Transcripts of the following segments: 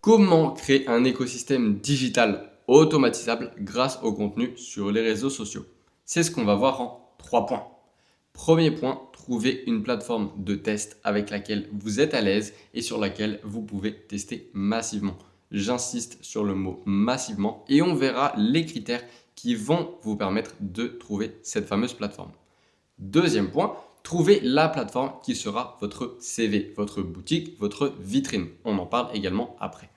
Comment créer un écosystème digital automatisable grâce au contenu sur les réseaux sociaux? C'est ce qu'on va voir en 3 points. Premier point, trouver une plateforme de test avec laquelle vous êtes à l'aise et sur laquelle vous pouvez tester massivement. J'insiste sur le mot massivement et on verra les critères qui vont vous permettre de trouver cette fameuse plateforme. Deuxième point, trouvez la plateforme qui sera votre CV, votre boutique, votre vitrine. On en parle également après.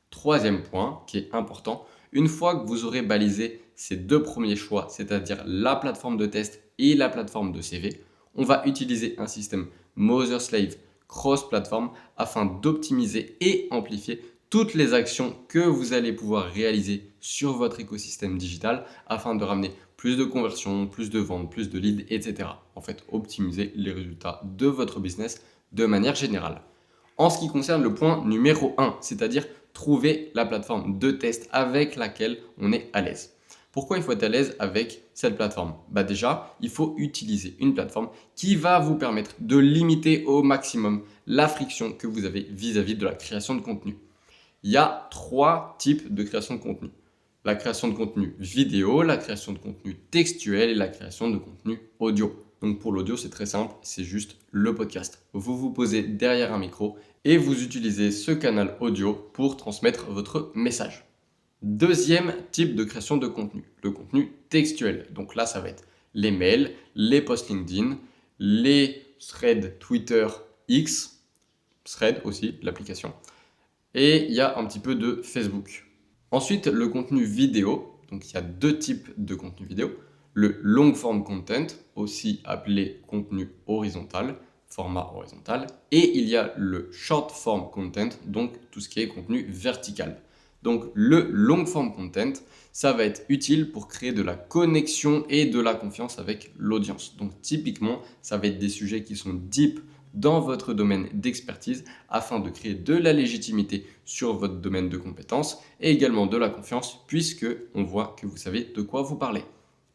Troisième point qui est important, une fois que vous aurez balisé ces deux premiers choix, c'est-à-dire la plateforme de test et la plateforme de CV, on va utiliser un système Mother-Slave cross-platform afin d'optimiser et amplifier toutes les actions que vous allez pouvoir réaliser sur votre écosystème digital afin de ramener plus de conversions, plus de ventes, plus de leads, etc. En fait, optimiser les résultats de votre business de manière générale. En ce qui concerne le point numéro 1, c'est-à-dire trouver la plateforme de test avec laquelle on est à l'aise. Pourquoi il faut être à l'aise avec cette plateforme? Déjà, il faut utiliser une plateforme qui va vous permettre de limiter au maximum la friction que vous avez vis-à-vis de la création de contenu. Il y a 3 types de création de contenu. La création de contenu vidéo, la création de contenu textuel et la création de contenu audio. Donc pour l'audio, c'est très simple, c'est juste le podcast. Vous vous posez derrière un micro et vous utilisez ce canal audio pour transmettre votre message. Deuxième type de création de contenu, le contenu textuel. Donc là, ça va être les mails, les posts LinkedIn, les threads Twitter X, thread aussi, l'application. Et il y a un petit peu de Facebook. Ensuite, le contenu vidéo. Donc il y a deux types de contenu vidéo. Le long form content, aussi appelé contenu horizontal, format horizontal. Et il y a le short form content, donc tout ce qui est contenu vertical. Donc le long form content, ça va être utile pour créer de la connexion et de la confiance avec l'audience. Donc typiquement, ça va être des sujets qui sont deep dans votre domaine d'expertise afin de créer de la légitimité sur votre domaine de compétences et également de la confiance puisque on voit que vous savez de quoi vous parlez.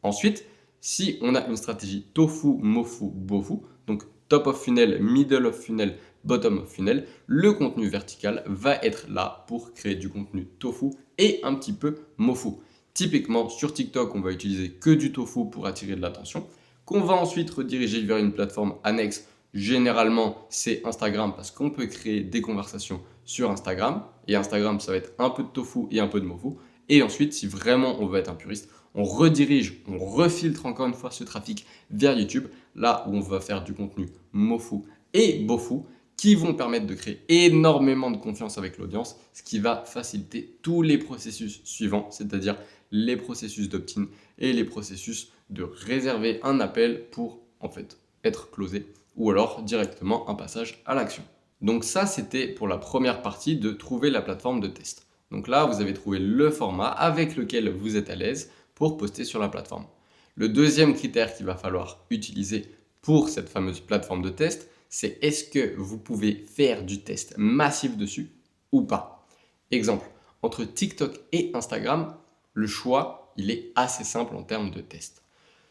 Ensuite, si on a une stratégie tofu, mofu, bofu, donc top of funnel, middle of funnel, bottom of funnel, le contenu vertical va être là pour créer du contenu tofu et un petit peu mofu. Typiquement, sur TikTok, on va utiliser que du tofu pour attirer de l'attention, qu'on va ensuite rediriger vers une plateforme annexe. Généralement, c'est Instagram parce qu'on peut créer des conversations sur Instagram. Et Instagram, ça va être un peu de tofu et un peu de mofu. Et ensuite, si vraiment on veut être un puriste, on redirige, on refiltre encore une fois ce trafic vers YouTube, là où on va faire du contenu mofu et bofu qui vont permettre de créer énormément de confiance avec l'audience, ce qui va faciliter tous les processus suivants, c'est-à-dire les processus d'opt-in et les processus de réserver un appel pour en fait être closé ou alors directement un passage à l'action. Donc ça, c'était pour la première partie de trouver la plateforme de test. Donc là, vous avez trouvé le format avec lequel vous êtes à l'aise pour poster sur la plateforme. Le deuxième critère qu'il va falloir utiliser pour cette fameuse plateforme de test, c'est est-ce que vous pouvez faire du test massif dessus ou pas. Exemple, entre TikTok et Instagram, le choix, il est assez simple en termes de test.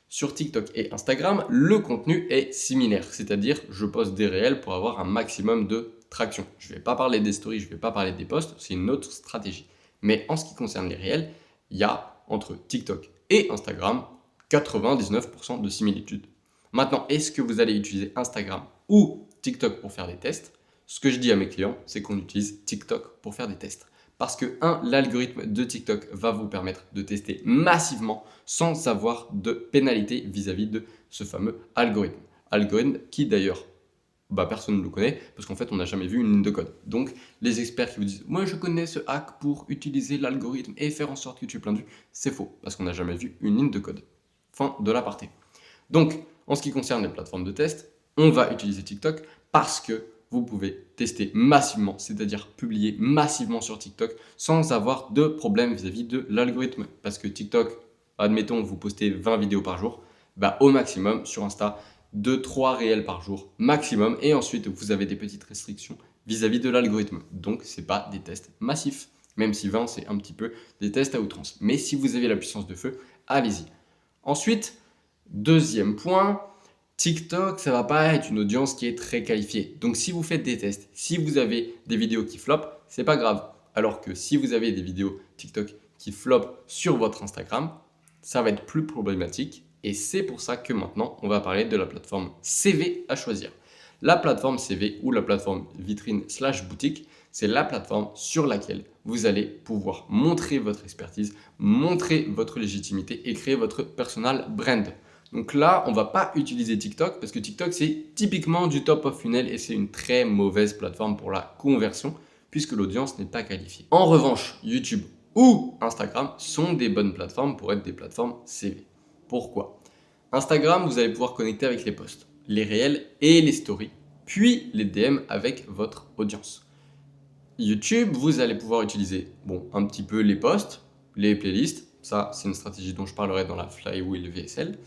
Sur TikTok et Instagram, le contenu est similaire, c'est-à-dire je poste des réels pour avoir un maximum de traction. Je ne vais pas parler des stories, je ne vais pas parler des posts, c'est une autre stratégie. Mais en ce qui concerne les réels, il y a entre TikTok et Instagram 99% de similitudes. Maintenant, est-ce que vous allez utiliser Instagram ou TikTok pour faire des tests? Ce que je dis à mes clients, c'est qu'on utilise TikTok pour faire des tests. Parce que, l'algorithme de TikTok va vous permettre de tester massivement sans avoir de pénalité vis-à-vis de ce fameux algorithme. Algorithme qui d'ailleurs, personne ne le connaît parce qu'en fait on n'a jamais vu une ligne de code. Donc les experts qui vous disent moi je connais ce hack pour utiliser l'algorithme et faire en sorte que tu aies plein de vues, c'est faux parce qu'on n'a jamais vu une ligne de code. Fin de l'aparté. Donc en ce qui concerne les plateformes de test, on va utiliser TikTok parce que vous pouvez tester massivement, c'est-à-dire publier massivement sur TikTok sans avoir de problème vis-à-vis de l'algorithme. Parce que TikTok, admettons, vous postez 20 vidéos par jour, au maximum sur Insta, 2-3 réels par jour maximum. Et ensuite, vous avez des petites restrictions vis-à-vis de l'algorithme. Donc, ce n'est pas des tests massifs, même si 20, c'est un petit peu des tests à outrance. Mais si vous avez la puissance de feu, allez-y. Ensuite, deuxième point, TikTok, ça va pas être une audience qui est très qualifiée. Donc si vous faites des tests, si vous avez des vidéos qui flopent, c'est pas grave. Alors que si vous avez des vidéos TikTok qui flopent sur votre Instagram, ça va être plus problématique. Et c'est pour ça que maintenant, on va parler de la plateforme CV à choisir. La plateforme CV ou la plateforme vitrine/boutique, c'est la plateforme sur laquelle vous allez pouvoir montrer votre expertise, montrer votre légitimité et créer votre personal brand. Donc là, on ne va pas utiliser TikTok parce que TikTok, c'est typiquement du top of funnel et c'est une très mauvaise plateforme pour la conversion puisque l'audience n'est pas qualifiée. En revanche, YouTube ou Instagram sont des bonnes plateformes pour être des plateformes CV. Pourquoi? Instagram, vous allez pouvoir connecter avec les posts, les réels et les stories, puis les DM avec votre audience. YouTube, vous allez pouvoir utiliser un petit peu les posts, les playlists, ça c'est une stratégie dont je parlerai dans la Flywheel VSL.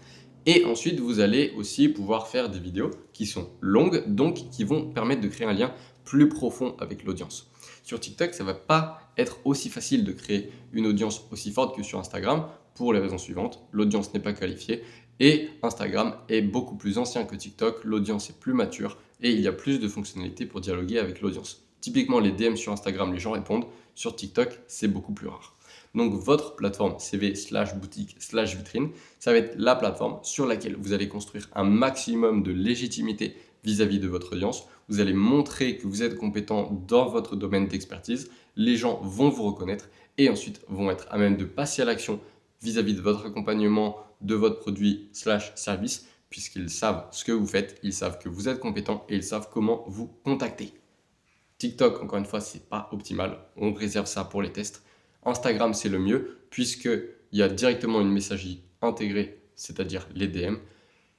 Et ensuite, vous allez aussi pouvoir faire des vidéos qui sont longues, donc qui vont permettre de créer un lien plus profond avec l'audience. Sur TikTok, ça ne va pas être aussi facile de créer une audience aussi forte que sur Instagram pour les raisons suivantes. L'audience n'est pas qualifiée et Instagram est beaucoup plus ancien que TikTok, l'audience est plus mature et il y a plus de fonctionnalités pour dialoguer avec l'audience. Typiquement, les DM sur Instagram, les gens répondent. Sur TikTok, c'est beaucoup plus rare. Donc, votre plateforme CV/boutique/vitrine, ça va être la plateforme sur laquelle vous allez construire un maximum de légitimité vis-à-vis de votre audience. Vous allez montrer que vous êtes compétent dans votre domaine d'expertise. Les gens vont vous reconnaître et ensuite vont être à même de passer à l'action vis-à-vis de votre accompagnement, de votre produit/service, puisqu'ils savent ce que vous faites, ils savent que vous êtes compétent et ils savent comment vous contacter. TikTok, encore une fois, c'est pas optimal. On réserve ça pour les tests. Instagram, c'est le mieux puisqu'il y a directement une messagerie intégrée, c'est-à-dire les DM.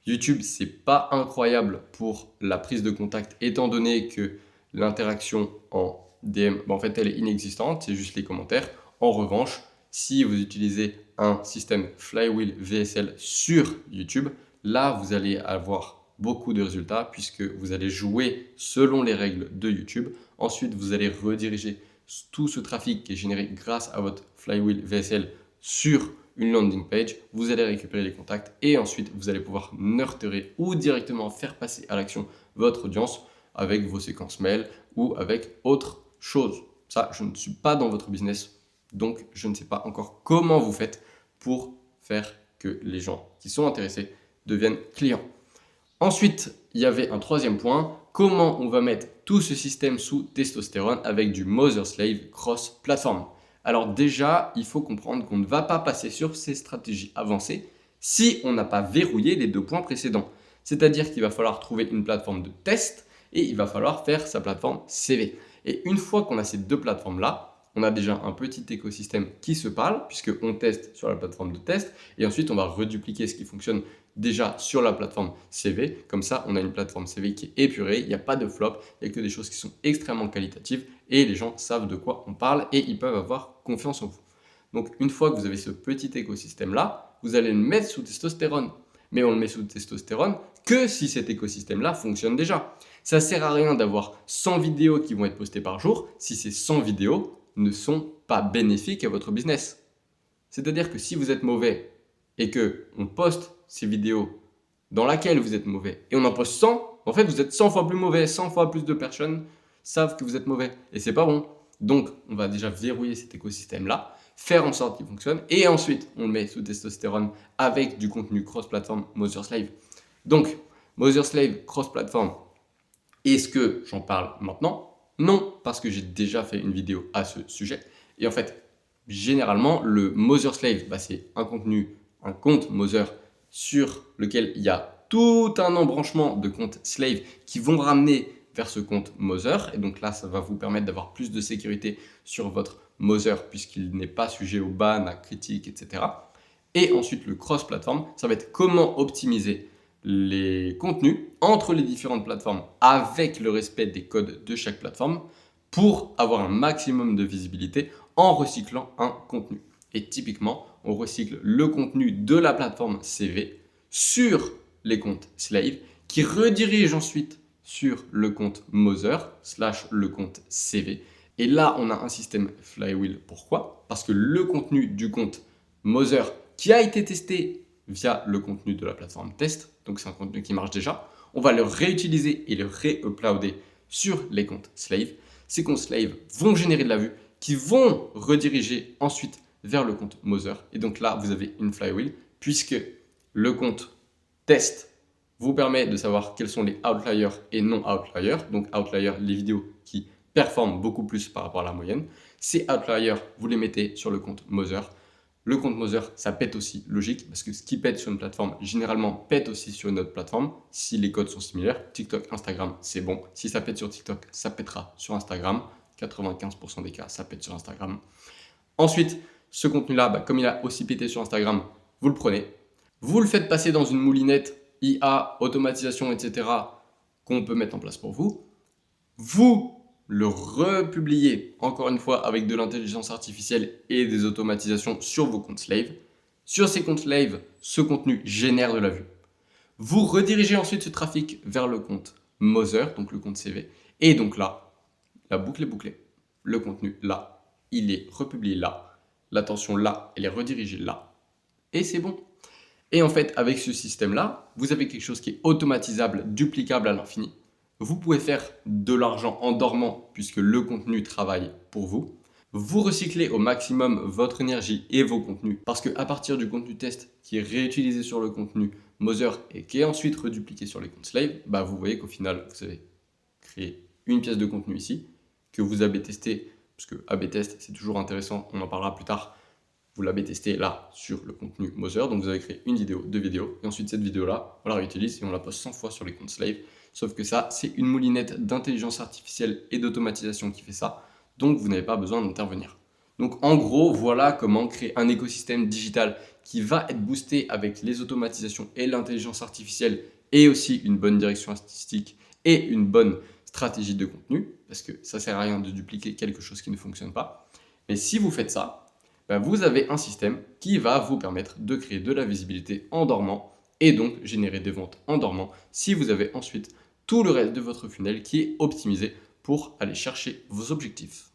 YouTube, c'est pas incroyable pour la prise de contact étant donné que l'interaction en DM, en fait, elle est inexistante, c'est juste les commentaires. En revanche, si vous utilisez un système Flywheel VSL sur YouTube, là, vous allez avoir beaucoup de résultats puisque vous allez jouer selon les règles de YouTube. Ensuite, vous allez rediriger tout ce trafic qui est généré grâce à votre Flywheel VSL sur une landing page. Vous allez récupérer les contacts et ensuite, vous allez pouvoir nurturer ou directement faire passer à l'action votre audience avec vos séquences mail ou avec autre chose. Ça, je ne suis pas dans votre business, donc je ne sais pas encore comment vous faites pour faire que les gens qui sont intéressés deviennent clients. Ensuite, il y avait un troisième point, comment on va mettre tout ce système sous testostérone avec du Mother Slave cross-platform. Alors déjà, il faut comprendre qu'on ne va pas passer sur ces stratégies avancées si on n'a pas verrouillé les 2 points précédents. C'est-à-dire qu'il va falloir trouver une plateforme de test et il va falloir faire sa plateforme CV. Et une fois qu'on a ces 2 plateformes-là, on a déjà un petit écosystème qui se parle puisqu'on teste sur la plateforme de test et ensuite on va redupliquer ce qui fonctionne déjà sur la plateforme CV. Comme ça, on a une plateforme CV qui est épurée, il n'y a pas de flop, il n'y a que des choses qui sont extrêmement qualitatives et les gens savent de quoi on parle et ils peuvent avoir confiance en vous. Donc, une fois que vous avez ce petit écosystème-là, vous allez le mettre sous testostérone. Mais on le met sous testostérone que si cet écosystème-là fonctionne déjà. Ça ne sert à rien d'avoir 100 vidéos qui vont être postées par jour si ces 100 vidéos ne sont pas bénéfiques à votre business. C'est-à-dire que si vous êtes mauvais et qu'on poste ces vidéos dans laquelle vous êtes mauvais et on en poste 100, en fait vous êtes 100 fois plus mauvais, 100 fois plus de personnes savent que vous êtes mauvais et c'est pas bon. Donc on va déjà verrouiller cet écosystème-là, faire en sorte qu'il fonctionne et ensuite on le met sous testostérone avec du contenu cross-platform Mother Slave. Donc Mother Slave cross-platform, est-ce que j'en parle maintenant? Non, parce que j'ai déjà fait une vidéo à ce sujet. Et en fait, généralement, le Mother Slave, c'est un compte Mother sur lequel il y a tout un embranchement de comptes Slave qui vont ramener vers ce compte Mother. Et donc là, ça va vous permettre d'avoir plus de sécurité sur votre Mother puisqu'il n'est pas sujet au ban, à critiques, etc. Et ensuite, le cross-platform, ça va être comment optimiser les contenus entre les différentes plateformes avec le respect des codes de chaque plateforme pour avoir un maximum de visibilité en recyclant un contenu. Et typiquement, on recycle le contenu de la plateforme CV sur les comptes Slave qui redirigent ensuite sur le compte Mother / le compte CV. Et là, on a un système Flywheel. Pourquoi? Parce que le contenu du compte Mother qui a été testé via le contenu de la plateforme test, donc c'est un contenu qui marche déjà, on va le réutiliser et le ré-uploader sur les comptes Slave. Ces comptes Slave vont générer de la vue qui vont rediriger ensuite vers le compte Moser. Et donc là, vous avez une flywheel puisque le compte test vous permet de savoir quels sont les outliers et non outliers. Donc outliers, les vidéos qui performent beaucoup plus par rapport à la moyenne. Ces outliers, vous les mettez sur le compte Moser. Le compte Moser, ça pète aussi, logique, parce que ce qui pète sur une plateforme, généralement pète aussi sur une autre plateforme, si les codes sont similaires. TikTok, Instagram, c'est bon. Si ça pète sur TikTok, ça pètera sur Instagram. 95% des cas, ça pète sur Instagram. Ensuite, ce contenu-là, comme il a aussi pété sur Instagram, vous le prenez. Vous le faites passer dans une moulinette IA, automatisation, etc. qu'on peut mettre en place pour vous. Vous le republiez, encore une fois, avec de l'intelligence artificielle et des automatisations sur vos comptes Slave. Sur ces comptes Slave, ce contenu génère de la vue. Vous redirigez ensuite ce trafic vers le compte Moser, donc le compte CV. Et donc là, la boucle est bouclée. Le contenu là, il est republié là. L'attention là, elle est redirigée là. Et c'est bon. Et en fait, avec ce système-là, vous avez quelque chose qui est automatisable, duplicable à l'infini. Vous pouvez faire de l'argent en dormant puisque le contenu travaille pour vous. Vous recyclez au maximum votre énergie et vos contenus parce qu'à partir du contenu test qui est réutilisé sur le contenu Moser et qui est ensuite redupliqué sur les comptes Slave, vous voyez qu'au final, vous avez créé une pièce de contenu ici que vous avez testé, parce que A/B test, c'est toujours intéressant, on en parlera plus tard. Vous l'avez testé là sur le contenu Moser, donc vous avez créé une vidéo, deux vidéos, et ensuite cette vidéo-là, on la réutilise et on la poste 100 fois sur les comptes Slave. Sauf que ça, c'est une moulinette d'intelligence artificielle et d'automatisation qui fait ça, donc vous n'avez pas besoin d'intervenir. Donc en gros, voilà comment créer un écosystème digital qui va être boosté avec les automatisations et l'intelligence artificielle et aussi une bonne direction artistique et une bonne stratégie de contenu, parce que ça ne sert à rien de dupliquer quelque chose qui ne fonctionne pas. Mais si vous faites ça, vous avez un système qui va vous permettre de créer de la visibilité en dormant et donc générer des ventes en dormant si vous avez ensuite tout le reste de votre funnel qui est optimisé pour aller chercher vos objectifs.